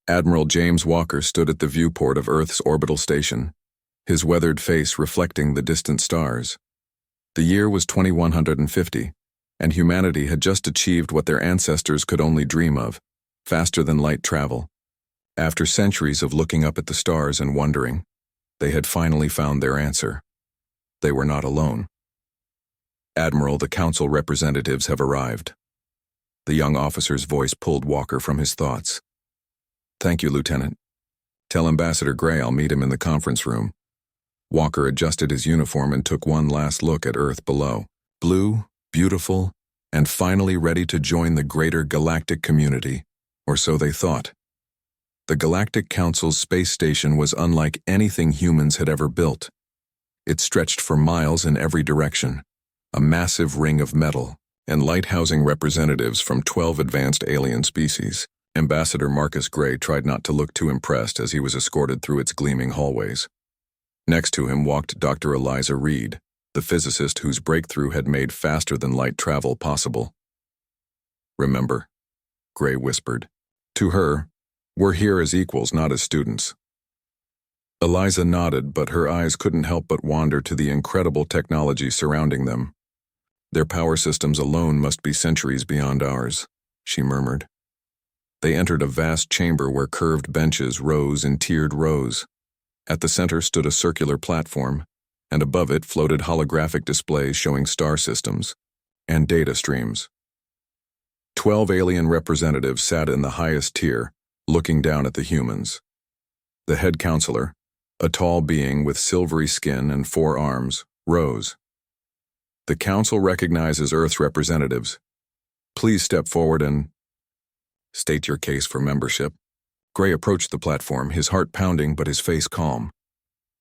Admiral James Walker stood at the viewport of Earth's orbital station, his weathered face reflecting the distant stars. The year was 2150, and humanity had just achieved what their ancestors could only dream of, faster-than-light travel. After centuries of looking up at the stars and wondering, they had finally found their answer. They were not alone. "Admiral, the Council representatives have arrived." The young officer's voice pulled Walker from his thoughts. "Thank you, Lieutenant. Tell Ambassador Gray I'll meet him in the conference room." Walker adjusted his uniform and took one last look at Earth below. Blue, beautiful, and finally ready to join the greater galactic community, or so they thought. The Galactic Council's space station was unlike anything humans had ever built. It stretched for miles in every direction, a massive ring of metal, and lighthousing representatives from 12 advanced alien species. Ambassador Marcus Gray tried not to look too impressed as he was escorted through its gleaming hallways. Next to him walked Dr. Eliza Reed, the physicist whose breakthrough had made faster-than-light travel possible. "Remember," Gray whispered. To her, "We're here as equals, not as students." Eliza nodded, but her eyes couldn't help but wander to the incredible technology surrounding them. "Their power systems alone must be centuries beyond ours," she murmured. They entered a vast chamber where curved benches rose in tiered rows. At the center stood a circular platform, and above it floated holographic displays showing star systems and data streams. 12 alien representatives sat in the highest tier, looking down at the humans. The head counselor, a tall being with silvery skin and 4 arms, rose. "The Council recognizes Earth's representatives. Please step forward and state your case for membership." Gray approached the platform, his heart pounding but his face calm.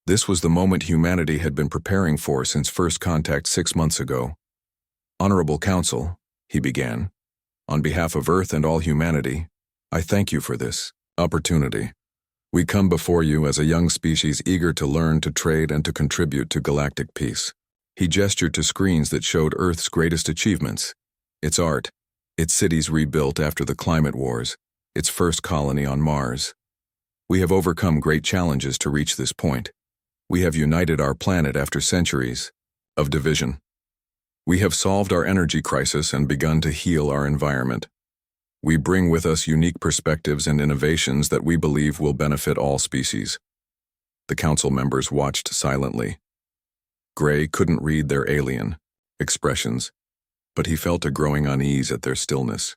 This was the moment humanity had been preparing for since first contact 6 months ago. "Honorable Council," he began, "on behalf of Earth and all humanity, I thank you for this opportunity. We come before you as a young species eager to learn, to trade, and to contribute to galactic peace." He gestured to screens that showed Earth's greatest achievements, its art, its cities rebuilt after the climate wars, its first colony on Mars. "We have overcome great challenges to reach this point. We have united our planet after centuries of division. We have solved our energy crisis and begun to heal our environment. We bring with us unique perspectives and innovations that we believe will benefit all species." The council members watched silently. Gray couldn't read their alien expressions, but he felt a growing unease at their stillness.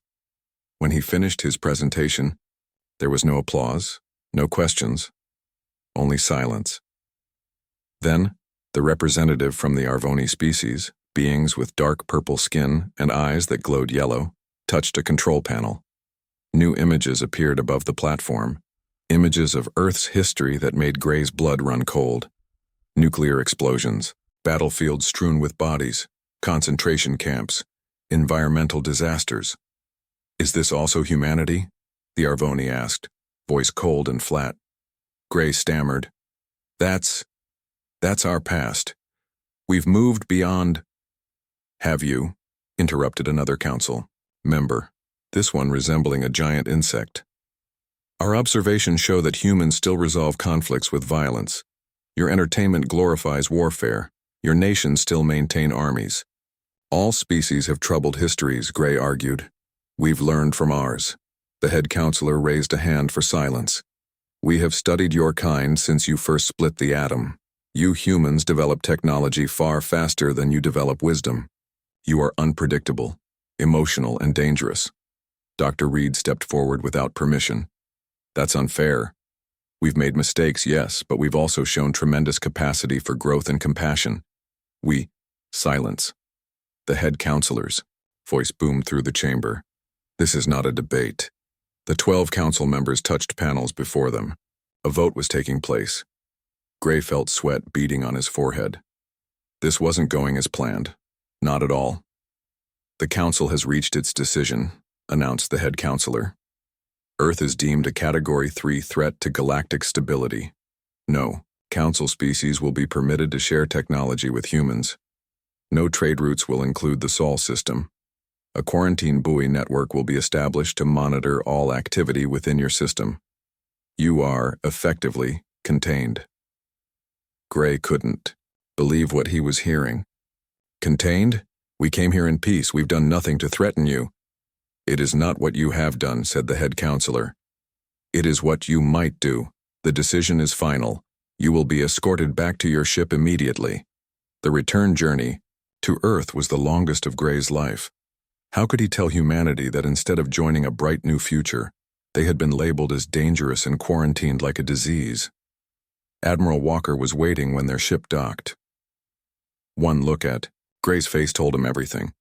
When he finished his presentation, there was no applause, no questions, only silence. Then, the representative from the Arvoni species, beings with dark purple skin and eyes that glowed yellow, touched a control panel. New images appeared above the platform, images of Earth's history that made Gray's blood run cold. Nuclear explosions, battlefields strewn with bodies, concentration camps, environmental disasters. "Is this also humanity?" the Arvoni asked, voice cold and flat. Gray stammered, That's our past. We've moved beyond." "Have you?" interrupted another council member, this one resembling a giant insect. "Our observations show that humans still resolve conflicts with violence. Your entertainment glorifies warfare. Your nations still maintain armies. All species have troubled histories," Gray argued. "We've learned from ours." The head counselor raised a hand for silence. "We have studied your kind since you first split the atom. You humans develop technology far faster than you develop wisdom. You are unpredictable, emotional, and dangerous." Dr. Reed stepped forward without permission. "That's unfair. We've made mistakes, yes, but we've also shown tremendous capacity for growth and compassion." Silence. The head counselor's voice boomed through the chamber. "This is not a debate." The 12 council members touched panels before them. A vote was taking place. Gray felt sweat beading on his forehead. This wasn't going as planned. Not at all. "The council has reached its decision," announced the head counselor. "Earth is deemed a Category 3 threat to galactic stability. No, council species will be permitted to share technology with humans. No trade routes will include the Sol system. A quarantine buoy network will be established to monitor all activity within your system. You are, effectively, contained. Gray couldn't believe what he was hearing. Contained? We came here in peace. We've done nothing to threaten you. It is not what you have done, said the head counselor. It is what you might do. The decision is final. You will be escorted back to your ship immediately. The return journey to Earth was the longest of Gray's life. How could he tell humanity that instead of joining a bright new future, they had been labeled as dangerous and quarantined like a disease? Admiral Walker was waiting when their ship docked. One look at Gray's face told him everything.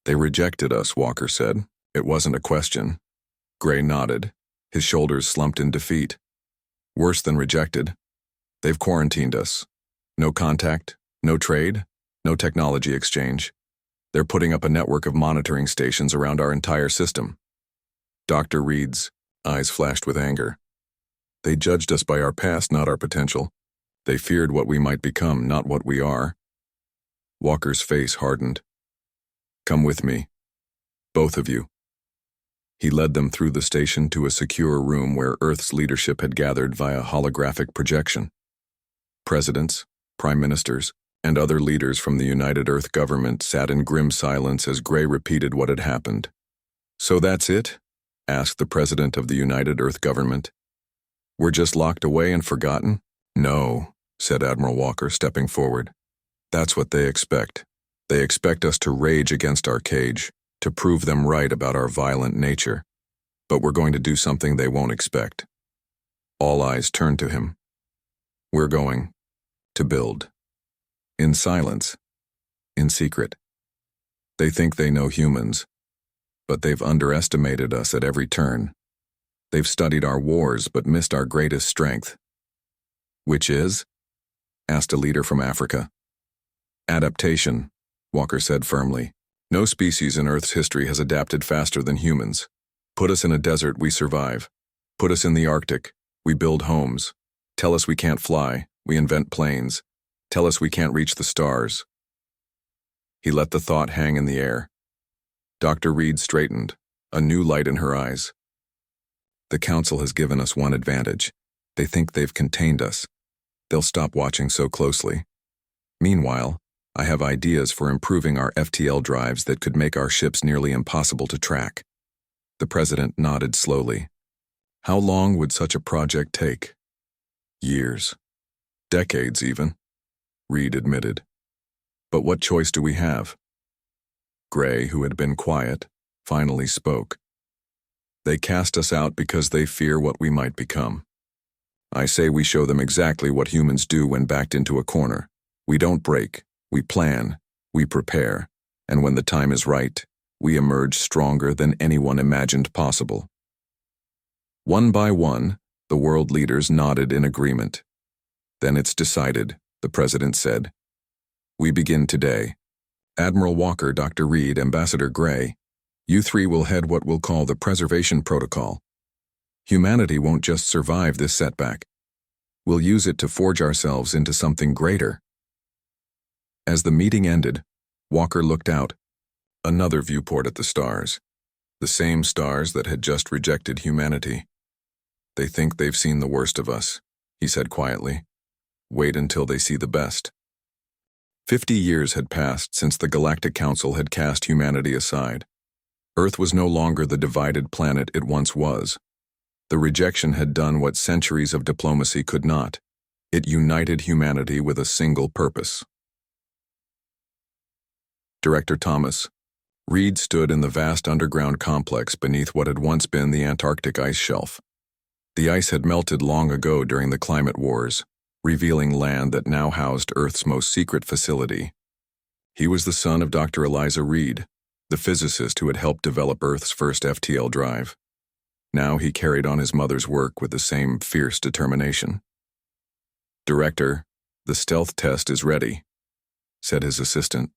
They rejected us, Walker said. It wasn't a question. Gray nodded. His shoulders slumped in defeat. Worse than rejected. They've quarantined us. No contact, no trade, no technology exchange. They're putting up a network of monitoring stations around our entire system. Dr. Reed's eyes flashed with anger. They judged us by our past, not our potential. They feared what we might become, not what we are. Walker's face hardened. Come with me. Both of you. He led them through the station to a secure room where Earth's leadership had gathered via holographic projection. Presidents, prime ministers, and other leaders from the United Earth government sat in grim silence as Gray repeated what had happened. So that's it? Asked the president of the United Earth government. We're just locked away and forgotten? No, said Admiral Walker, stepping forward. That's what they expect. They expect us to rage against our cage, to prove them right about our violent nature. But we're going to do something they won't expect. All eyes turned to him. We're going to build. In silence. In secret. They think they know humans, but they've underestimated us at every turn. They've studied our wars but missed our greatest strength. Which is? Asked a leader from Africa. Adaptation, Walker said firmly. No species in Earth's history has adapted faster than humans. Put us in a desert, we survive. Put us in the Arctic, we build homes. Tell us we can't fly, we invent planes. Tell us we can't reach the stars. He let the thought hang in the air. Dr. Reed straightened, a new light in her eyes. The Council has given us one advantage. They think they've contained us. They'll stop watching so closely. Meanwhile, I have ideas for improving our FTL drives that could make our ships nearly impossible to track. The president nodded slowly. How long would such a project take? Years. Decades, even. Reed admitted. But what choice do we have? Gray, who had been quiet, finally spoke. They cast us out because they fear what we might become. I say we show them exactly what humans do when backed into a corner. We don't break, we plan, we prepare, and when the time is right, we emerge stronger than anyone imagined possible. One by one, the world leaders nodded in agreement. Then it's decided, the president said. We begin today. Admiral Walker, Dr. Reed, Ambassador Gray, you three will head what we'll call the preservation protocol. Humanity won't just survive this setback. We'll use it to forge ourselves into something greater. As the meeting ended, Walker looked out, another viewport at the stars, the same stars that had just rejected humanity. They think they've seen the worst of us, he said quietly. Wait until they see the best. 50 years had passed since the Galactic Council had cast humanity aside. Earth was no longer the divided planet it once was. The rejection had done what centuries of diplomacy could not. It united humanity with a single purpose. Director Thomas. Reed stood in the vast underground complex beneath what had once been the Antarctic ice shelf. The ice had melted long ago during the climate wars, revealing land that now housed Earth's most secret facility. He was the son of Dr. Eliza Reed, the physicist who had helped develop Earth's first FTL drive. Now he carried on his mother's work with the same fierce determination. Director, the stealth test is ready, said his assistant.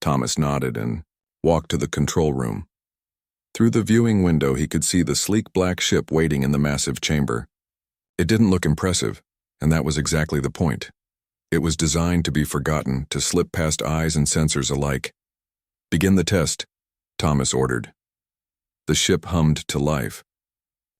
Thomas nodded and walked to the control room. Through the viewing window he could see the sleek black ship waiting in the massive chamber. It didn't look impressive, and that was exactly the point. It was designed to be forgotten, to slip past eyes and sensors alike. Begin the test, Thomas ordered. The ship hummed to life,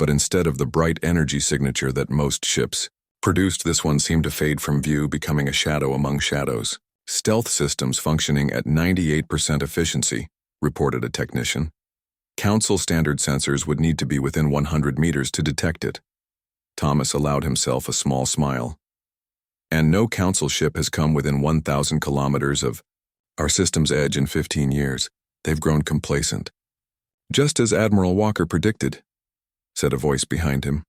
but instead of the bright energy signature that most ships produced, this one seemed to fade from view, becoming a shadow among shadows. Stealth systems functioning at 98% efficiency, reported a technician. Council standard sensors would need to be within 100 meters to detect it. Thomas allowed himself a small smile. And no Council ship has come within 1,000 kilometers of our system's edge in 15 years. They've grown complacent. Just as Admiral Walker predicted, said a voice behind him.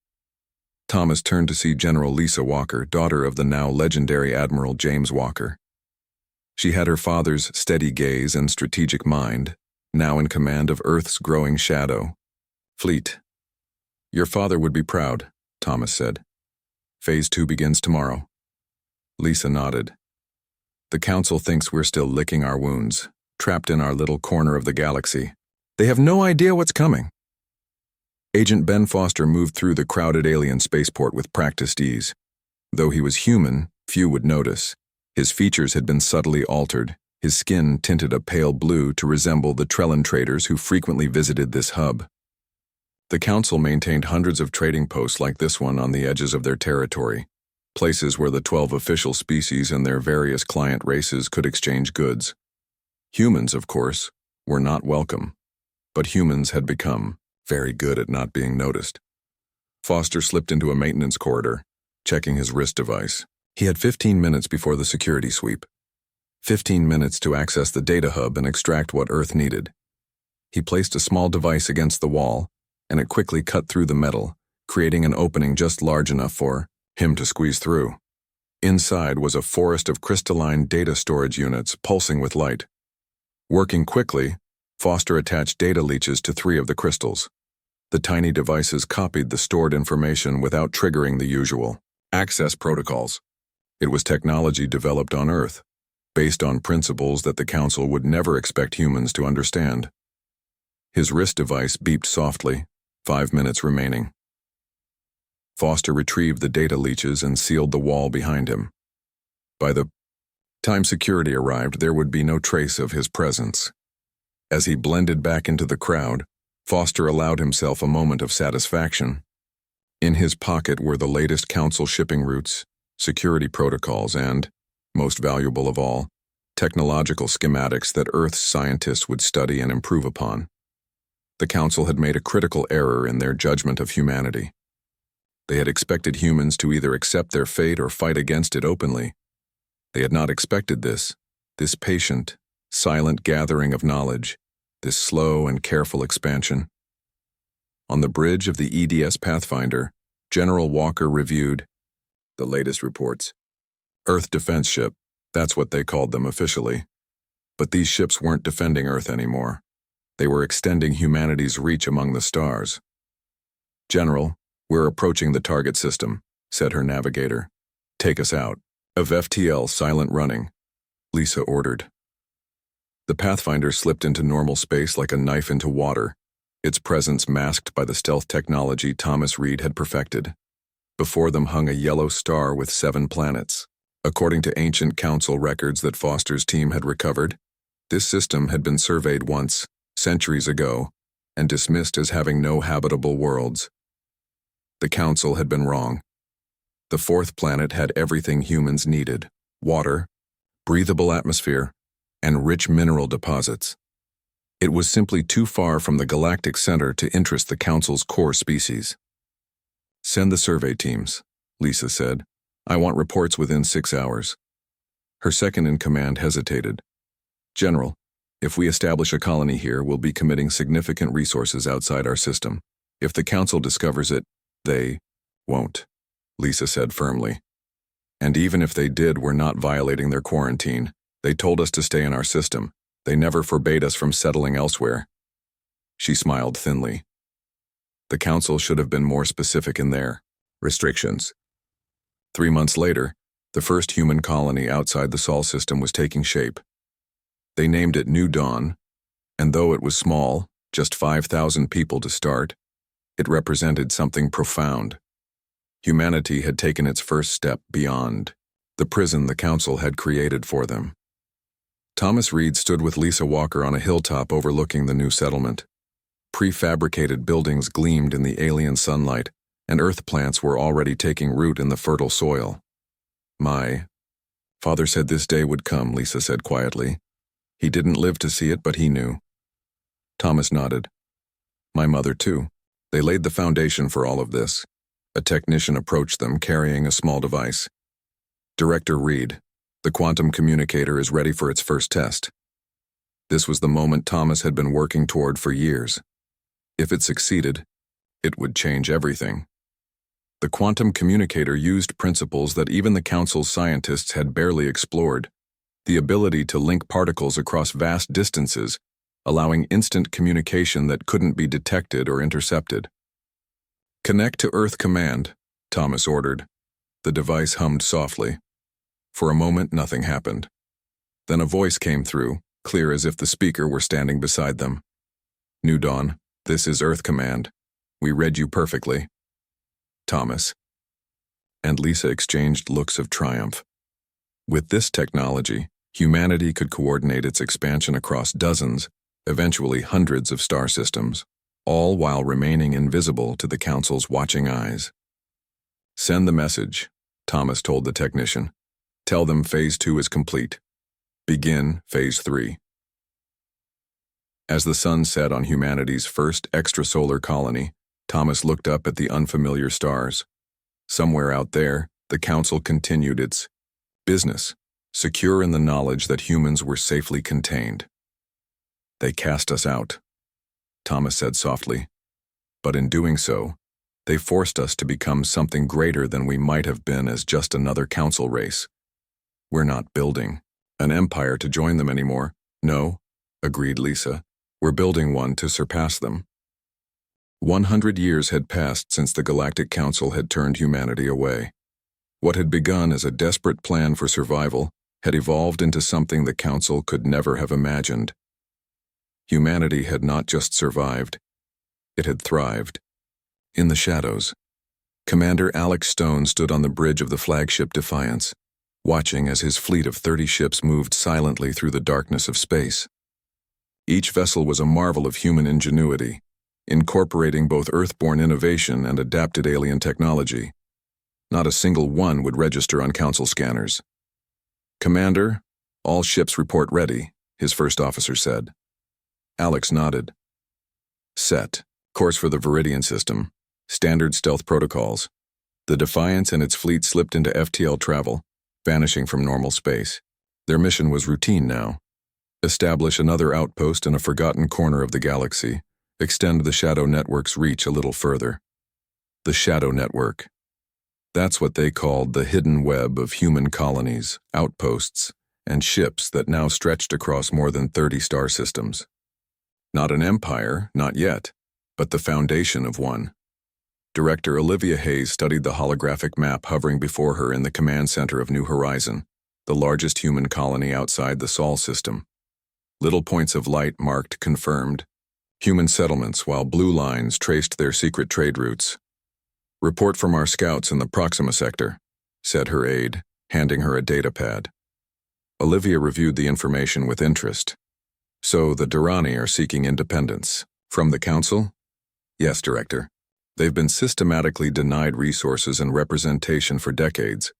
Thomas turned to see General Lisa Walker, daughter of the now legendary Admiral James Walker. She had her father's steady gaze and strategic mind, now in command of Earth's growing shadow fleet. Your father would be proud, Thomas said. Phase 2 begins tomorrow. Lisa nodded. The Council thinks we're still licking our wounds, trapped in our little corner of the galaxy. They have no idea what's coming. Agent Ben Foster moved through the crowded alien spaceport with practiced ease. Though he was human, few would notice. His features had been subtly altered, his skin tinted a pale blue to resemble the Trellan traders who frequently visited this hub. The Council maintained hundreds of trading posts like this one on the edges of their territory, places where the 12 official species and their various client races could exchange goods. Humans, of course, were not welcome, but humans had become very good at not being noticed. Foster slipped into a maintenance corridor, checking his wrist device. He had 15 minutes before the security sweep. 15 minutes to access the data hub and extract what Earth needed. He placed a small device against the wall, and it quickly cut through the metal, creating an opening just large enough for him to squeeze through. Inside was a forest of crystalline data storage units pulsing with light. Working quickly, Foster attached data leeches to 3 of the crystals. The tiny devices copied the stored information without triggering the usual access protocols. It was technology developed on Earth, based on principles that the Council would never expect humans to understand. His wrist device beeped softly, 5 minutes remaining. Foster retrieved the data leeches and sealed the wall behind him. By the time security arrived, there would be no trace of his presence. As he blended back into the crowd, Foster allowed himself a moment of satisfaction. In his pocket were the latest Council shipping routes, security protocols, and, most valuable of all, technological schematics that Earth's scientists would study and improve upon. The Council had made a critical error in their judgment of humanity. They had expected humans to either accept their fate or fight against it openly. They had not expected this patient, silent gathering of knowledge, this slow and careful expansion. On the bridge of the EDS Pathfinder, General Walker reviewed the latest reports. Earth defense ship, that's what they called them officially. But these ships weren't defending Earth anymore. They were extending humanity's reach among the stars. General, we're approaching the target system, said her navigator. Take us out. Of FTL silent running, Lisa ordered. The Pathfinder slipped into normal space like a knife into water, its presence masked by the stealth technology Thomas Reed had perfected. Before them hung a yellow star with 7 planets. According to ancient Council records that Foster's team had recovered, this system had been surveyed once, centuries ago, and dismissed as having no habitable worlds. The Council had been wrong. The 4th planet had everything humans needed: water, breathable atmosphere, and rich mineral deposits. It was simply too far from the galactic center to interest the Council's core species. Send the survey teams, Lisa said. I want reports within 6 hours. Her second-in-command hesitated. General, if we establish a colony here, we'll be committing significant resources outside our system. If the Council discovers it, they won't, Lisa said firmly. And even if they did, we're not violating their quarantine. They told us to stay in our system. They never forbade us from settling elsewhere. She smiled thinly. The Council should have been more specific in their restrictions. 3 months later, the first human colony outside the Sol system was taking shape. They named it New Dawn, and though it was small, just 5,000 people to start, it represented something profound. Humanity had taken its first step beyond the prison the Council had created for them. Thomas Reed stood with Lisa Walker on a hilltop overlooking the new settlement. Prefabricated buildings gleamed in the alien sunlight, and earth plants were already taking root in the fertile soil. My father said this day would come, Lisa said quietly. He didn't live to see it, but he knew. Thomas nodded. My mother, too. They laid the foundation for all of this. A technician approached them, carrying a small device. Director Reed, the quantum communicator is ready for its first test. This was the moment Thomas had been working toward for years. If it succeeded, it would change everything. The quantum communicator used principles that even the Council's scientists had barely explored, the ability to link particles across vast distances, allowing instant communication that couldn't be detected or intercepted. Connect to Earth Command, Thomas ordered. The device hummed softly. For a moment, nothing happened. Then a voice came through, clear as if the speaker were standing beside them. New Dawn, this is Earth Command. We read you perfectly. Thomas and Lisa exchanged looks of triumph. With this technology, humanity could coordinate its expansion across dozens, eventually hundreds of star systems, all while remaining invisible to the Council's watching eyes. Send the message, Thomas told the technician. Tell them Phase 2 is complete. Begin Phase 3. As the sun set on humanity's first extrasolar colony, Thomas looked up at the unfamiliar stars. Somewhere out there, the Council continued its business, secure in the knowledge that humans were safely contained. They cast us out, Thomas said softly. But in doing so, they forced us to become something greater than we might have been as just another Council race. We're not building an empire to join them anymore. No, agreed Lisa. We're building one to surpass them. 100 years had passed since the Galactic Council had turned humanity away. What had begun as a desperate plan for survival had evolved into something the Council could never have imagined. Humanity had not just survived, it had thrived. In the shadows, Commander Alex Stone stood on the bridge of the flagship Defiance, watching as his fleet of 30 ships moved silently through the darkness of space. Each vessel was a marvel of human ingenuity, incorporating both Earth-born innovation and adapted alien technology. Not a single one would register on Council scanners. Commander, all ships report ready, his first officer said. Alex nodded. Set. Course for the Viridian system. Standard stealth protocols. The Defiance and its fleet slipped into FTL travel, vanishing from normal space. Their mission was routine now. Establish another outpost in a forgotten corner of the galaxy. Extend the Shadow Network's reach a little further. The Shadow Network. That's what they called the hidden web of human colonies, outposts, and ships that now stretched across more than 30 star systems. Not an empire, not yet, but the foundation of one. Director Olivia Hayes studied the holographic map hovering before her in the command center of New Horizon, the largest human colony outside the Sol system. Little points of light marked confirmed human settlements, while blue lines traced their secret trade routes. Report from our scouts in the Proxima sector, said her aide, handing her a data pad. Olivia reviewed the information with interest. So the Durrani are seeking independence. From the Council? Yes, Director. They've been systematically denied resources and representation for decades.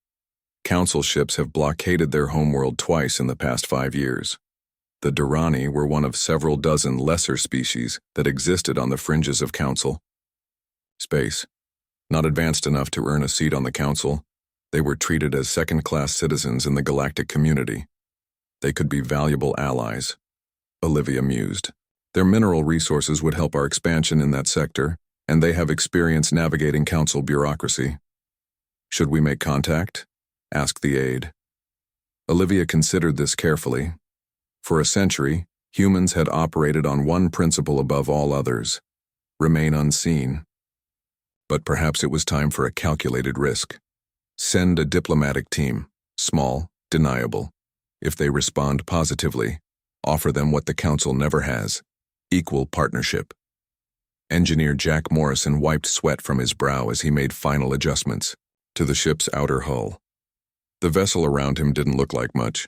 Council ships have blockaded their homeworld twice in the past 5 years. The Durrani were one of several dozen lesser species that existed on the fringes of Council. Space. Not advanced enough to earn a seat on the Council, they were treated as second-class citizens in the galactic community. They could be valuable allies, Olivia mused. Their mineral resources would help our expansion in that sector, and they have experience navigating Council bureaucracy. Should we make contact? Asked the aide. Olivia considered this carefully. For a century, humans had operated on one principle above all others: remain unseen. But perhaps it was time for a calculated risk. Send a diplomatic team, small, deniable. If they respond positively, offer them what the Council never has: equal partnership. Engineer Jack Morrison wiped sweat from his brow as he made final adjustments to the ship's outer hull. The vessel around him didn't look like much.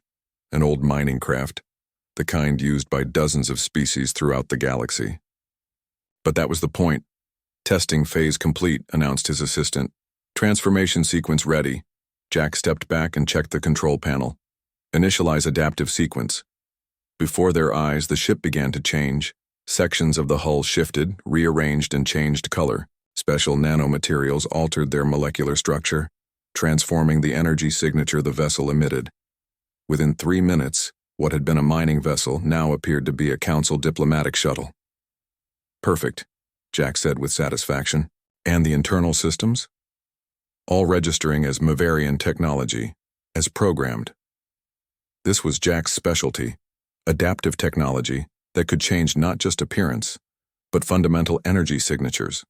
An old mining craft, the kind used by dozens of species throughout the galaxy. But that was the point. Testing phase complete, announced his assistant. Transformation sequence ready. Jack stepped back and checked the control panel. Initialize adaptive sequence. Before their eyes, the ship began to change. Sections of the hull shifted, rearranged, and changed color. Special nanomaterials altered their molecular structure, transforming the energy signature the vessel emitted. Within 3 minutes, what had been a mining vessel now appeared to be a Council diplomatic shuttle. Perfect, Jack said with satisfaction. And the internal systems? All registering as Maverian technology, as programmed. This was Jack's specialty, adaptive technology that could change not just appearance, but fundamental energy signatures.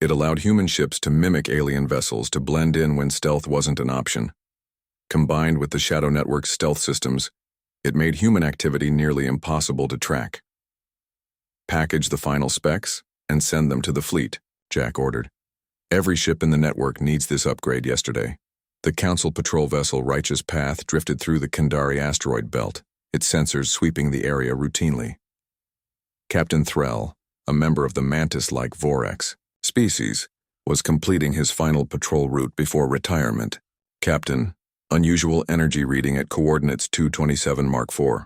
It allowed human ships to mimic alien vessels to blend in when stealth wasn't an option. Combined with the Shadow Network's stealth systems, it made human activity nearly impossible to track. Package the final specs and send them to the fleet, Jack ordered. Every ship in the network needs this upgrade yesterday. The Council patrol vessel Righteous Path drifted through the Kandari asteroid belt, its sensors sweeping the area routinely. Captain Threll, a member of the mantis-like Vorax species, was completing his final patrol route before retirement. Captain, unusual energy reading at coordinates 227 Mark IV,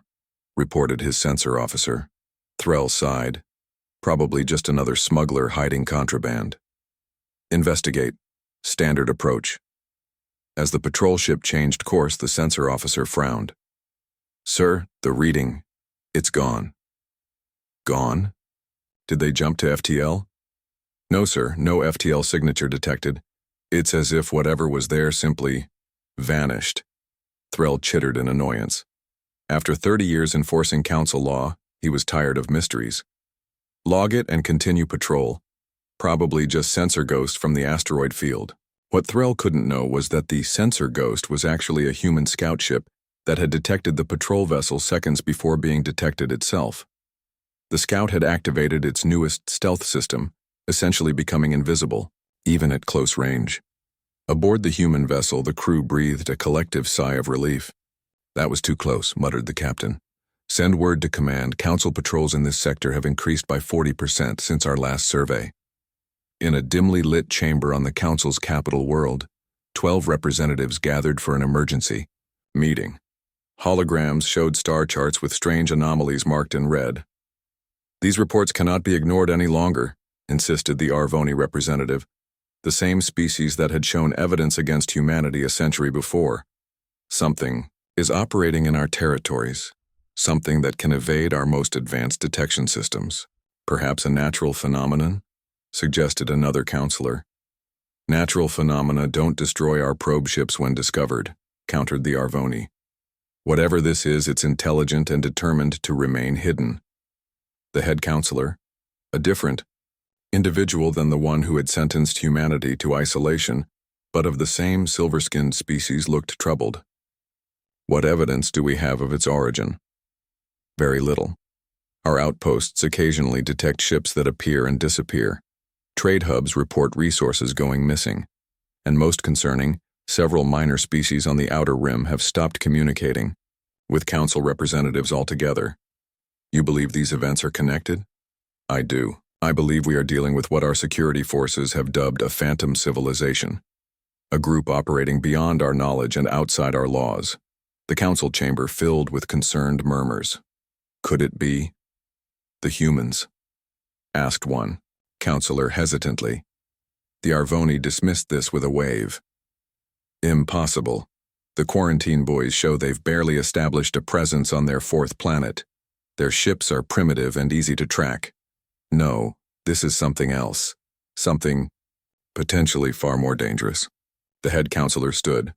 reported his sensor officer. Threll sighed. Probably just another smuggler hiding contraband. Investigate. Standard approach. As the patrol ship changed course, the sensor officer frowned. Sir, the reading, it's gone. Gone? Did they jump to FTL? No, sir, no FTL signature detected. It's as if whatever was there simply vanished. Threll chittered in annoyance. After 30 years enforcing Council law, he was tired of mysteries. Log it and continue patrol. Probably just sensor ghost from the asteroid field. What Threll couldn't know was that the sensor ghost was actually a human scout ship that had detected the patrol vessel seconds before being detected itself. The scout had activated its newest stealth system, essentially becoming invisible, even at close range. Aboard the human vessel, the crew breathed a collective sigh of relief. That was too close, muttered the captain. Send word to command. Council patrols in this sector have increased by 40% since our last survey. In a dimly lit chamber on the Council's capital world, 12 representatives gathered for an emergency meeting. Holograms showed star charts with strange anomalies marked in red. These reports cannot be ignored any longer, insisted the Arvoni representative, the same species that had shown evidence against humanity a century before. Something is operating in our territories, something that can evade our most advanced detection systems. Perhaps a natural phenomenon, suggested another counselor. Natural phenomena don't destroy our probe ships when discovered, countered the Arvoni. Whatever this is, it's intelligent and determined to remain hidden. The head counselor, a different individual than the one who had sentenced humanity to isolation, but of the same silver-skinned species, looked troubled. What evidence do we have of its origin? Very little. Our outposts occasionally detect ships that appear and disappear. Trade hubs report resources going missing. And most concerning, several minor species on the outer rim have stopped communicating with Council representatives altogether. You believe these events are connected? I do. I believe we are dealing with what our security forces have dubbed a phantom civilization, a group operating beyond our knowledge and outside our laws. The Council chamber filled with concerned murmurs. Could it be the humans? Asked one counselor hesitantly. The Arvoni dismissed this with a wave. Impossible. The quarantine boys show they've barely established a presence on their 4th planet. Their ships are primitive and easy to track. No, this is something else. Something potentially far more dangerous. The head counselor stood.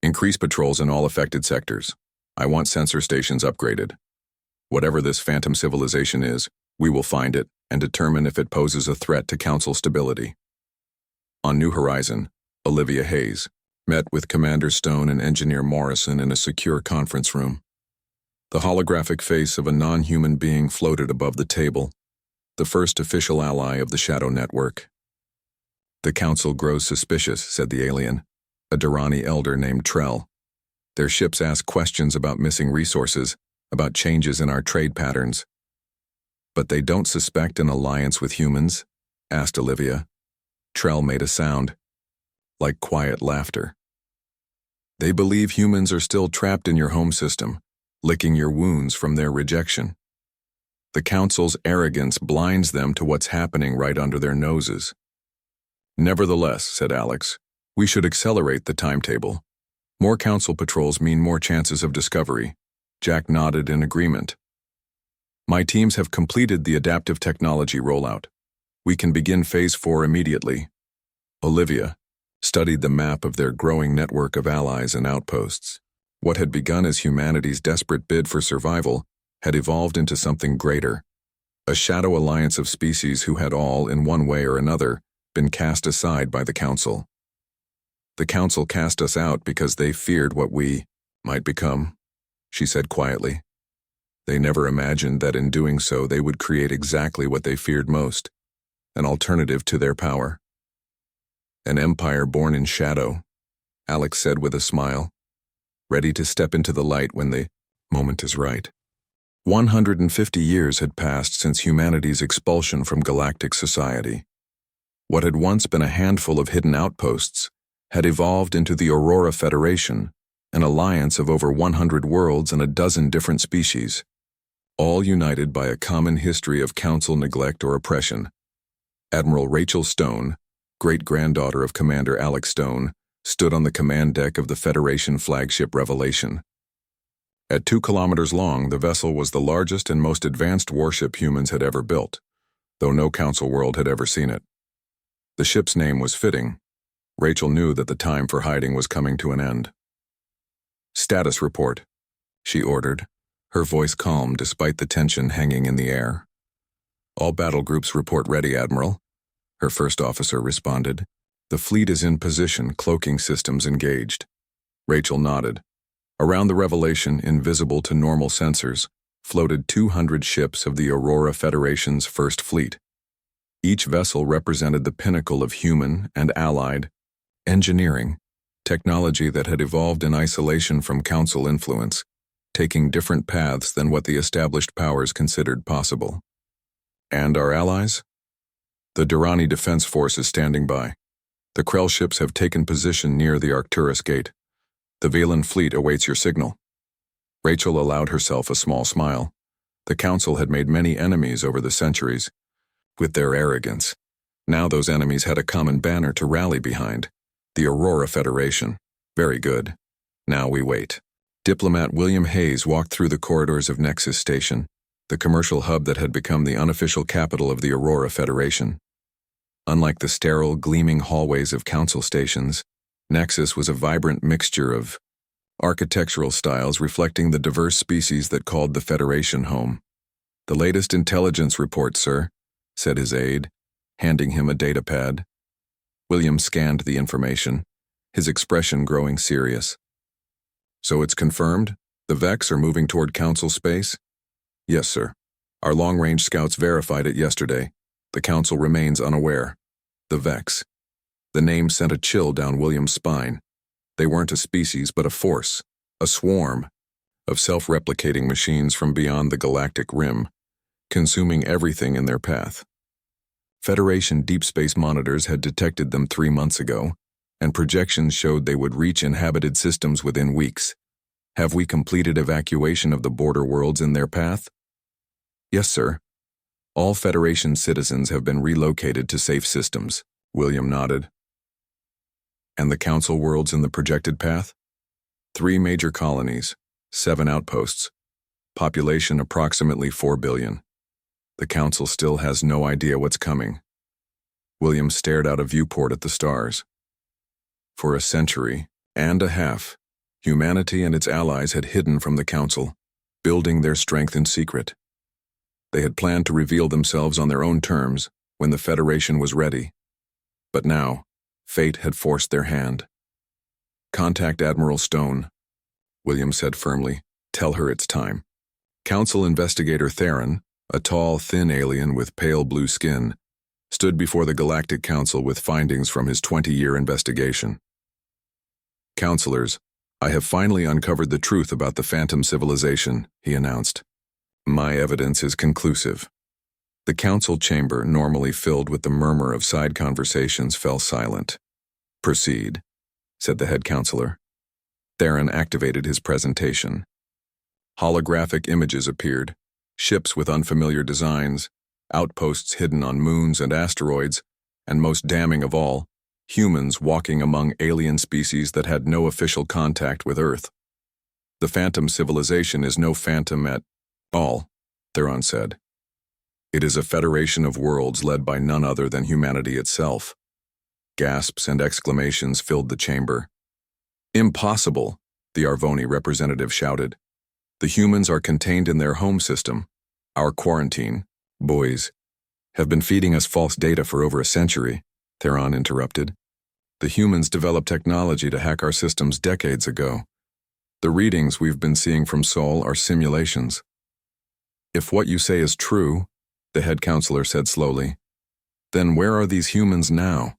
Increase patrols in all affected sectors. I want sensor stations upgraded. Whatever this phantom civilization is, we will find it and determine if it poses a threat to Council stability. On New Horizon, Olivia Hayes met with Commander Stone and Engineer Morrison in a secure conference room. The holographic face of a non-human being floated above the table, the first official ally of the Shadow Network. The Council grows suspicious, said the alien, a Durrani elder named Trell. Their ships ask questions about missing resources, about changes in our trade patterns. But they don't suspect an alliance with humans? Asked Olivia. Trell made a sound, like quiet laughter. They believe humans are still trapped in your home system, licking your wounds from their rejection. The Council's arrogance blinds them to what's happening right under their noses. Nevertheless, said Alex, we should accelerate the timetable. More Council patrols mean more chances of discovery. Jack nodded in agreement. My teams have completed the adaptive technology rollout. We can begin Phase 4 immediately. Olivia studied the map of their growing network of allies and outposts. What had begun as humanity's desperate bid for survival had evolved into something greater. A shadow alliance of species who had all, in one way or another, been cast aside by the Council. The Council cast us out because they feared what we might become, she said quietly. They never imagined that in doing so they would create exactly what they feared most, an alternative to their power. An empire born in shadow, Alex said with a smile, ready to step into the light when the moment is right. 150 years had passed since humanity's expulsion from galactic society. What had once been a handful of hidden outposts had evolved into the Aurora Federation, an alliance of over 100 worlds and a dozen different species, all united by a common history of Council neglect or oppression. Admiral Rachel Stone, great-granddaughter of Commander Alex Stone, stood on the command deck of the Federation flagship Revelation. At 2 kilometers long, the vessel was the largest and most advanced warship humans had ever built, though no Council world had ever seen it. The ship's name was fitting. Rachel knew that the time for hiding was coming to an end. Status report, she ordered, her voice calm despite the tension hanging in the air. All battle groups report ready, Admiral, her first officer responded. The fleet is in position, cloaking systems engaged. Rachel nodded. Around the Revelation, invisible to normal sensors, floated 200 ships of the Aurora Federation's first fleet. Each vessel represented the pinnacle of human and allied engineering, technology that had evolved in isolation from Council influence, taking different paths than what the established powers considered possible. And our allies? The Durrani Defense Force is standing by. The Krell ships have taken position near the Arcturus Gate. The Valen fleet awaits your signal. Rachel allowed herself a small smile. The Council had made many enemies over the centuries. With their arrogance, now those enemies had a common banner to rally behind. The Aurora Federation. Very good. Now we wait. Diplomat William Hayes walked through the corridors of Nexus Station, the commercial hub that had become the unofficial capital of the Aurora Federation. Unlike the sterile, gleaming hallways of Council stations, Nexus was a vibrant mixture of architectural styles reflecting the diverse species that called the Federation home. The latest intelligence report, sir, said his aide, handing him a datapad. William scanned the information, his expression growing serious. So it's confirmed? The Vex are moving toward Council space? Yes, sir. Our long-range scouts verified it yesterday. The Council remains unaware. The Vex. The name sent a chill down William's spine. They weren't a species, but a force, a swarm, of self-replicating machines from beyond the galactic rim, consuming everything in their path. Federation deep space monitors had detected them 3 months ago, and projections showed they would reach inhabited systems within weeks. Have we completed evacuation of the border worlds in their path? Yes, sir. All Federation citizens have been relocated to safe systems, William nodded. And the Council worlds in the projected path? 3 major colonies, 7 outposts, population approximately 4 billion. The Council still has no idea what's coming. William stared out a viewport at the stars. For a century and a half, humanity and its allies had hidden from the Council, building their strength in secret. They had planned to reveal themselves on their own terms when the Federation was ready. But now, fate had forced their hand. Contact Admiral Stone, William said firmly. Tell her it's time. Council investigator Theron, a tall, thin alien with pale blue skin, stood before the Galactic Council with findings from his 20-year investigation. Counselors, I have finally uncovered the truth about the Phantom civilization, he announced. My evidence is conclusive. The council chamber, normally filled with the murmur of side conversations, fell silent. "Proceed," said the head counselor. Theron activated his presentation. Holographic images appeared, ships with unfamiliar designs, outposts hidden on moons and asteroids, and most damning of all, humans walking among alien species that had no official contact with Earth. "The phantom civilization is no phantom at all," Theron said. "It is a federation of worlds led by none other than humanity itself." Gasps and exclamations filled the chamber. "Impossible," the Arvoni representative shouted. "The humans are contained in their home system. Our quarantine, boys, have been feeding us false data for over a century," Theron interrupted. "The humans developed technology to hack our systems decades ago. The readings we've been seeing from Sol are simulations." "If what you say is true," the head counselor said slowly, "then where are these humans now?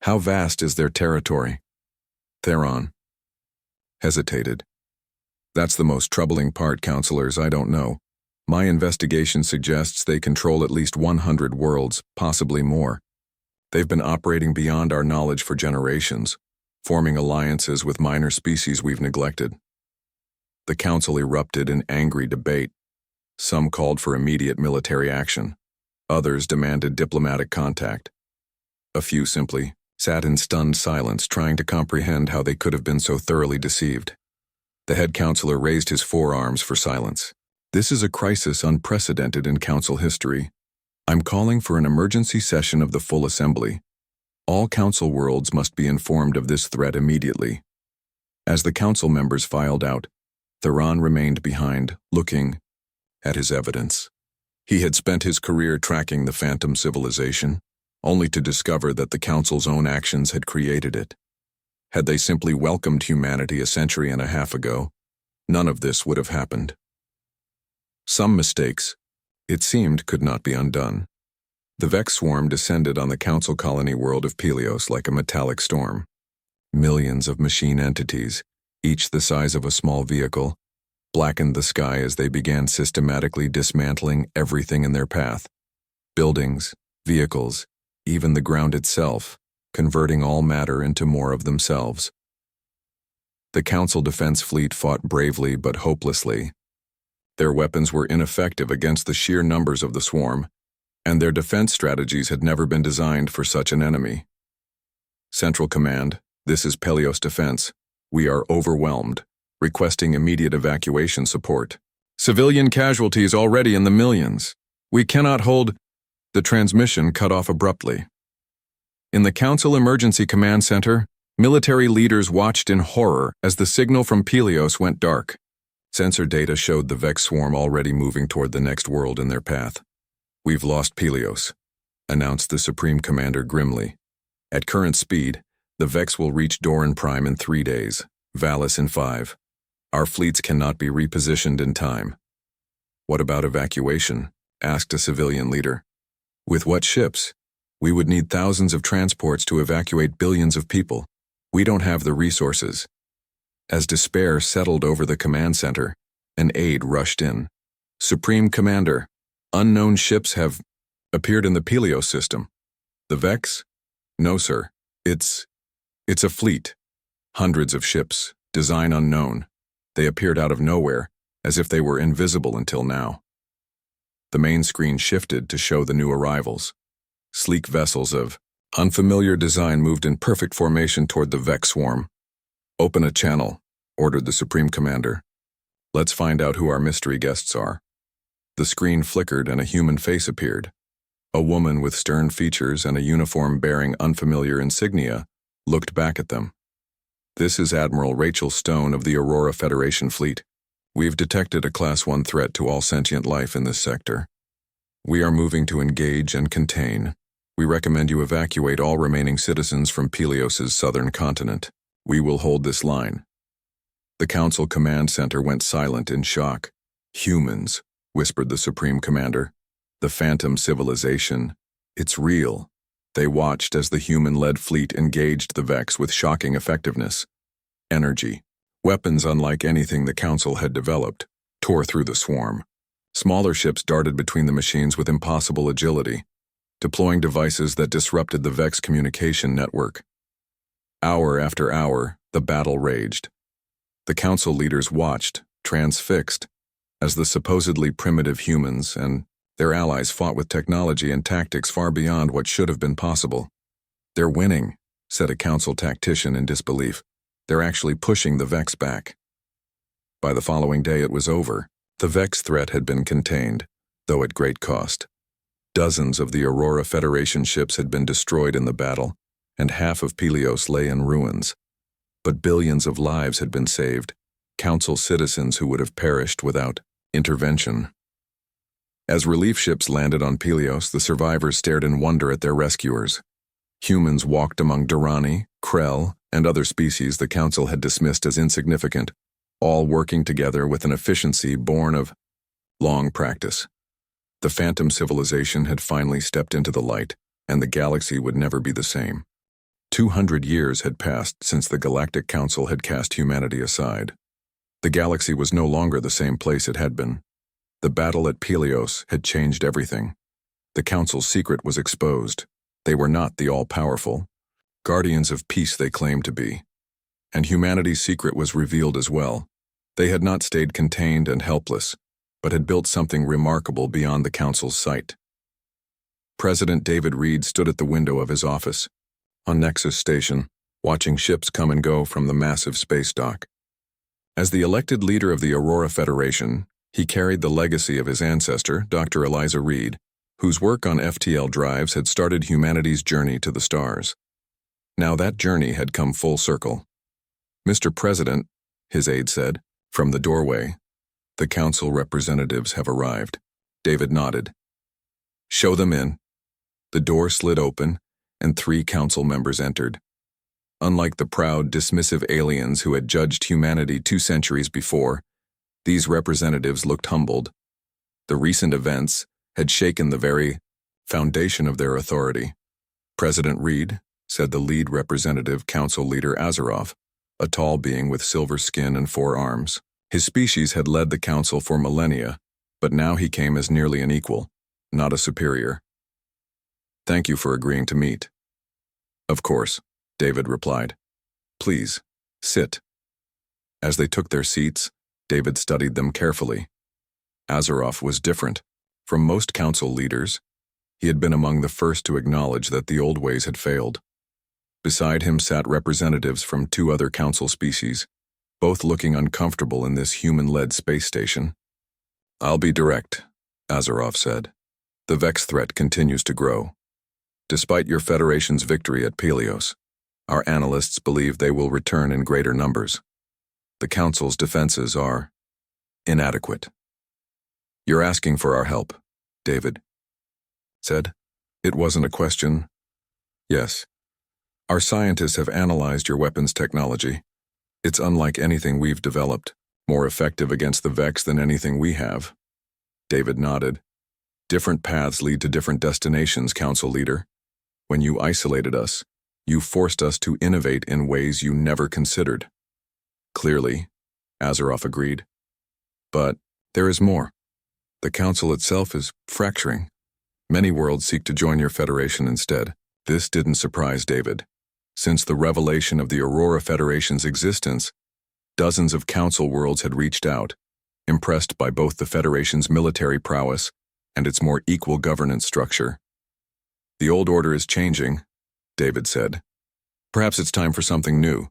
How vast is their territory?" Theron hesitated. "That's the most troubling part, counselors. I don't know. My investigation suggests they control at least 100 worlds, possibly more. They've been operating beyond our knowledge for generations, forming alliances with minor species we've neglected." The council erupted in angry debate. Some called for immediate military action. Others demanded diplomatic contact. A few simply sat in stunned silence, trying to comprehend how they could have been so thoroughly deceived. The head counselor raised his forearms for silence. "This is a crisis unprecedented in council history. I'm calling for an emergency session of the full assembly. All council worlds must be informed of this threat immediately." As the council members filed out, Theron remained behind, looking at his evidence. He had spent his career tracking the phantom civilization, only to discover that the council's own actions had created it. Had they simply welcomed humanity a century and a half ago, none of this would have happened. Some mistakes, it seemed, could not be undone. The Vex swarm descended on the council colony world of Pelios like a metallic storm. Millions of machine entities, each the size of a small vehicle, blackened the sky as they began systematically dismantling everything in their path. Buildings, vehicles, even the ground itself, converting all matter into more of themselves. The Council Defense Fleet fought bravely but hopelessly. Their weapons were ineffective against the sheer numbers of the swarm, and their defense strategies had never been designed for such an enemy. "Central Command, this is Pelios Defense. We are overwhelmed, requesting immediate evacuation support. Civilian casualties already in the millions. We cannot hold—" The transmission cut off abruptly. In the Council Emergency Command Center, military leaders watched in horror as the signal from Pelios went dark. Sensor data showed the Vex swarm already moving toward the next world in their path. "We've lost Pelios," announced the Supreme Commander grimly. "At current speed, the Vex will reach Doran Prime in 3 days, Valis in 5. Our fleets cannot be repositioned in time." "What about evacuation?" asked a civilian leader. "With what ships? We would need thousands of transports to evacuate billions of people. We don't have the resources." As despair settled over the command center, an aide rushed in. "Supreme Commander, unknown ships have appeared in the Pelios system." "The Vex?" "No, sir. It's a fleet. Hundreds of ships, design unknown. They appeared out of nowhere, as if they were invisible until now." The main screen shifted to show the new arrivals. Sleek vessels of unfamiliar design moved in perfect formation toward the Vex swarm. "Open a channel," ordered the Supreme Commander. "Let's find out who our mystery guests are." The screen flickered and a human face appeared. A woman with stern features and a uniform bearing unfamiliar insignia looked back at them. "This is Admiral Rachel Stone of the Aurora Federation Fleet. We've detected a Class 1 threat to all sentient life in this sector. We are moving to engage and contain. We recommend you evacuate all remaining citizens from Pelios' southern continent. We will hold this line." The Council Command Center went silent in shock. "Humans," whispered the Supreme Commander. "The phantom civilization. It's real." They watched as the human-led fleet engaged the Vex with shocking effectiveness. Energy, weapons unlike anything the Council had developed, tore through the swarm. Smaller ships darted between the machines with impossible agility, deploying devices that disrupted the Vex communication network. Hour after hour, the battle raged. The council leaders watched, transfixed, as the supposedly primitive humans and their allies fought with technology and tactics far beyond what should have been possible. "They're winning," said a council tactician in disbelief. "They're actually pushing the Vex back." By the following day it was over. The Vex threat had been contained, though at great cost. Dozens of the Aurora Federation ships had been destroyed in the battle, and half of Peleos lay in ruins. But billions of lives had been saved, council citizens who would have perished without intervention. As relief ships landed on Peleos, the survivors stared in wonder at their rescuers. Humans walked among Durrani, Krell, and other species the council had dismissed as insignificant, all working together with an efficiency born of long practice. The phantom civilization had finally stepped into the light, and the galaxy would never be the same. 200 years had passed since the Galactic Council had cast humanity aside. The galaxy was no longer the same place it had been. The battle at Peleos had changed everything. The Council's secret was exposed. They were not the all-powerful guardians of peace they claimed to be. And humanity's secret was revealed as well. They had not stayed contained and helpless, but had built something remarkable beyond the Council's sight. President David Reed stood at the window of his office, on Nexus Station, watching ships come and go from the massive space dock. As the elected leader of the Aurora Federation, he carried the legacy of his ancestor, Dr. Eliza Reed, whose work on FTL drives had started humanity's journey to the stars. Now that journey had come full circle. "Mr. President," his aide said, from the doorway, "the council representatives have arrived." David nodded. "Show them in." The door slid open, and 3 council members entered. Unlike the proud, dismissive aliens who had judged humanity 2 centuries before, these representatives looked humbled. The recent events had shaken the very foundation of their authority. "President Reed," said the lead representative council leader Azeroth, a tall being with silver skin and 4 arms. His species had led the council for millennia, but now he came as nearly an equal, not a superior. "Thank you for agreeing to meet." "Of course," David replied. "Please, sit." As they took their seats, David studied them carefully. Azeroth was different. From most council leaders, he had been among the first to acknowledge that the old ways had failed. Beside him sat representatives from 2 other council species, both looking uncomfortable in this human-led space station. "I'll be direct," Azeroth said. "The Vex threat continues to grow. Despite your Federation's victory at Peleos, our analysts believe they will return in greater numbers. The Council's defenses are inadequate." "You're asking for our help," David said. It wasn't a question. "Yes. Our scientists have analyzed your weapons technology. It's unlike anything we've developed, more effective against the Vex than anything we have." David nodded. "Different paths lead to different destinations, Council Leader. When you isolated us, you forced us to innovate in ways you never considered." "Clearly," Azeroth agreed. "But there is more. The Council itself is fracturing. Many worlds seek to join your Federation instead." This didn't surprise David. Since the revelation of the Aurora Federation's existence, dozens of Council worlds had reached out, impressed by both the Federation's military prowess and its more equal governance structure. "The old order is changing," David said. "Perhaps it's time for something new."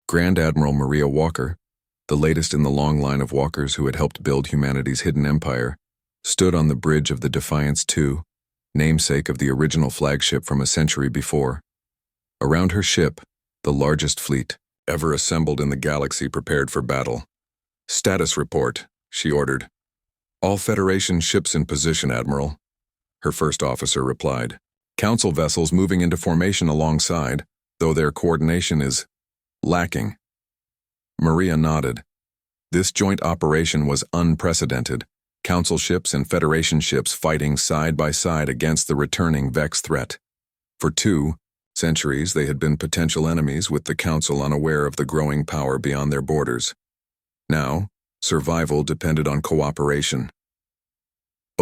Grand Admiral Maria Walker, the latest in the long line of walkers who had helped build humanity's hidden empire, stood on the bridge of the Defiance II, namesake of the original flagship from a century before. Around her ship, the largest fleet ever assembled in the galaxy prepared for battle. "Status report," she ordered. "All Federation ships in position, Admiral," her first officer replied. "Council vessels moving into formation alongside, though their coordination is lacking." Maria nodded. This joint operation was unprecedented. Council ships and Federation ships fighting side by side against the returning Vex threat. For 2 centuries, they had been potential enemies, with the Council unaware of the growing power beyond their borders. Now, survival depended on cooperation.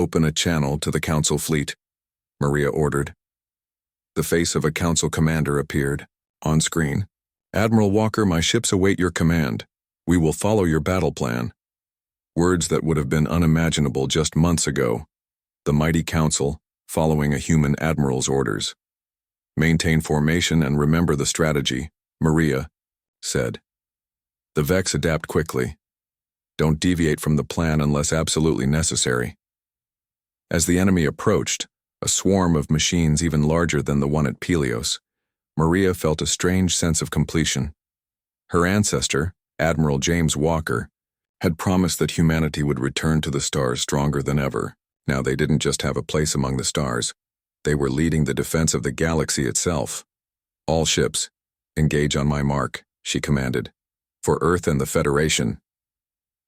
Open a channel to the Council fleet, Maria ordered. The face of a Council commander appeared. On screen, Admiral Walker, my ships await your command. We will follow your battle plan. Words that would have been unimaginable just months ago. The mighty Council, following a human admiral's orders. Maintain formation and remember the strategy, Maria said. The Vex adapt quickly. Don't deviate from the plan unless absolutely necessary. As the enemy approached, a swarm of machines even larger than the one at Pelios, Maria felt a strange sense of completion. Her ancestor, Admiral James Walker, had promised that humanity would return to the stars stronger than ever. Now they didn't just have a place among the stars. They were leading the defense of the galaxy itself. All ships, engage on my mark, she commanded. For Earth and the Federation.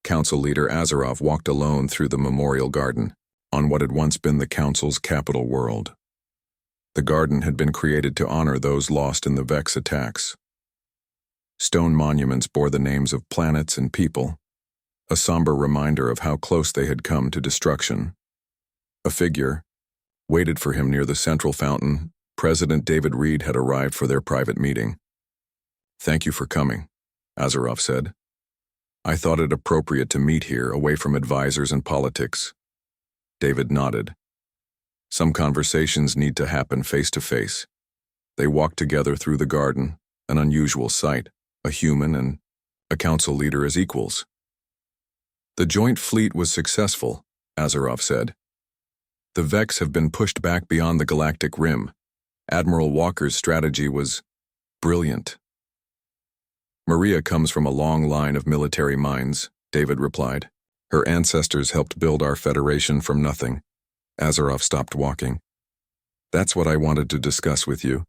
Council leader Azeroth walked alone through the memorial garden, on what had once been the Council's capital world. The garden had been created to honor those lost in the Vex attacks. Stone monuments bore the names of planets and people, a somber reminder of how close they had come to destruction. A figure waited for him near the central fountain. President David Reed had arrived for their private meeting. Thank you for coming, Azeroth said. I thought it appropriate to meet here, away from advisors and politics. David nodded. Some conversations need to happen face to face. They walked together through the garden, an unusual sight, a human and a council leader as equals. The joint fleet was successful, Azeroth said. The Vex have been pushed back beyond the galactic rim. Admiral Walker's strategy was brilliant. Maria comes from a long line of military minds, David replied. Her ancestors helped build our Federation from nothing. Azeroth stopped walking. That's what I wanted to discuss with you.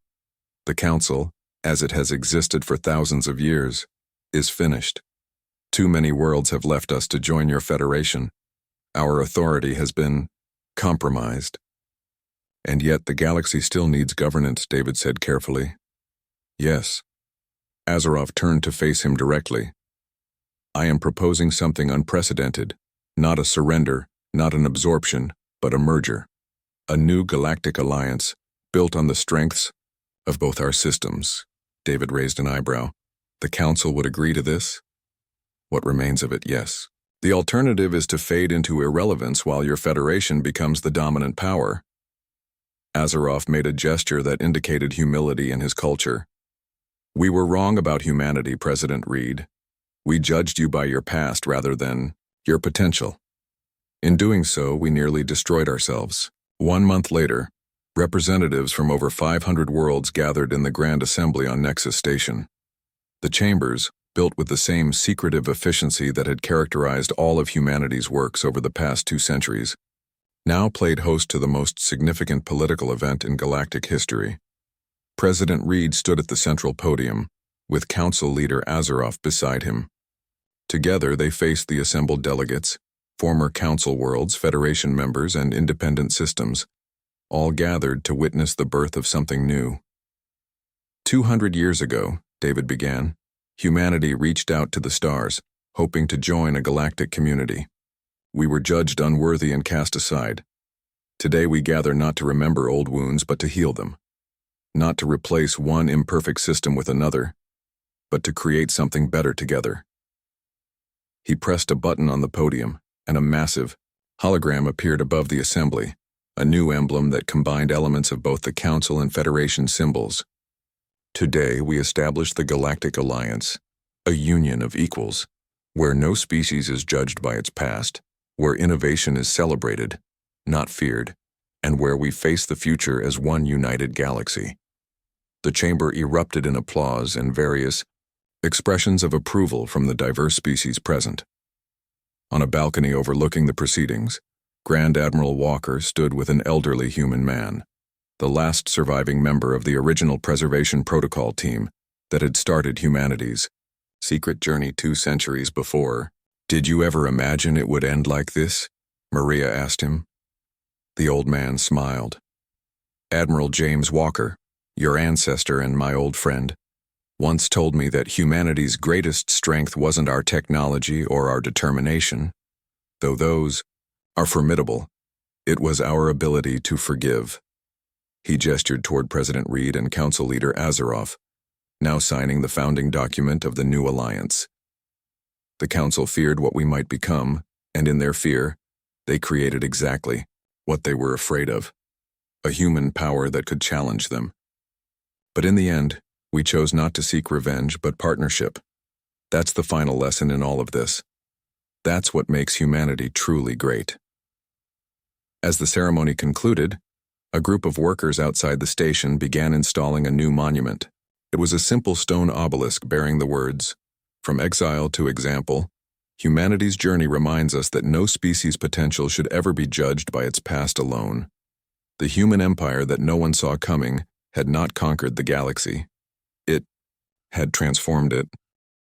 The Council, as it has existed for thousands of years, is finished. Too many worlds have left us to join your Federation. Our authority has been compromised. And yet the galaxy still needs governance, David said carefully. Yes. Azeroth turned to face him directly. I am proposing something unprecedented, not a surrender, not an absorption, but a merger. A new galactic alliance, built on the strengths of both our systems. David raised an eyebrow. The Council would agree to this? What remains of it, yes. The alternative is to fade into irrelevance while your Federation becomes the dominant power. Azeroth made a gesture that indicated humility in his culture. We were wrong about humanity, President Reed. We judged you by your past rather than your potential. In doing so, we nearly destroyed ourselves. 1 month later, representatives from over 500 worlds gathered in the Grand Assembly on Nexus Station. The chambers, built with the same secretive efficiency that had characterized all of humanity's works over the past 2 centuries, now played host to the most significant political event in galactic history. President Reed stood at the central podium, with Council leader Azeroth beside him. Together they faced the assembled delegates, former Council worlds, Federation members, and independent systems, all gathered to witness the birth of something new. 200 years ago, David began, humanity reached out to the stars, hoping to join a galactic community. We were judged unworthy and cast aside. Today we gather not to remember old wounds but to heal them. Not to replace one imperfect system with another, but to create something better together. He pressed a button on the podium, and a massive hologram appeared above the assembly, a new emblem that combined elements of both the Council and Federation symbols. Today we establish the Galactic Alliance, a union of equals, where no species is judged by its past, where innovation is celebrated, not feared, and where we face the future as one united galaxy. The chamber erupted in applause and various expressions of approval from the diverse species present. On a balcony overlooking the proceedings, Grand Admiral Walker stood with an elderly human man, the last surviving member of the original Preservation Protocol team that had started humanity's secret journey 2 centuries before. Did you ever imagine it would end like this? Maria asked him. The old man smiled. Admiral James Walker, your ancestor and my old friend, once told me that humanity's greatest strength wasn't our technology or our determination, though those are formidable. It was our ability to forgive. He gestured toward President Reed and Council Leader Azeroth, now signing the founding document of the new alliance. The Council feared what we might become, and in their fear, they created exactly what they were afraid of, a human power that could challenge them. But in the end, we chose not to seek revenge but partnership. That's the final lesson in all of this. That's what makes humanity truly great. As the ceremony concluded, a group of workers outside the station began installing a new monument. It was a simple stone obelisk bearing the words, "From exile to example, humanity's journey reminds us that no species' potential should ever be judged by its past alone. The human empire that no one saw coming had not conquered the galaxy. It had transformed it."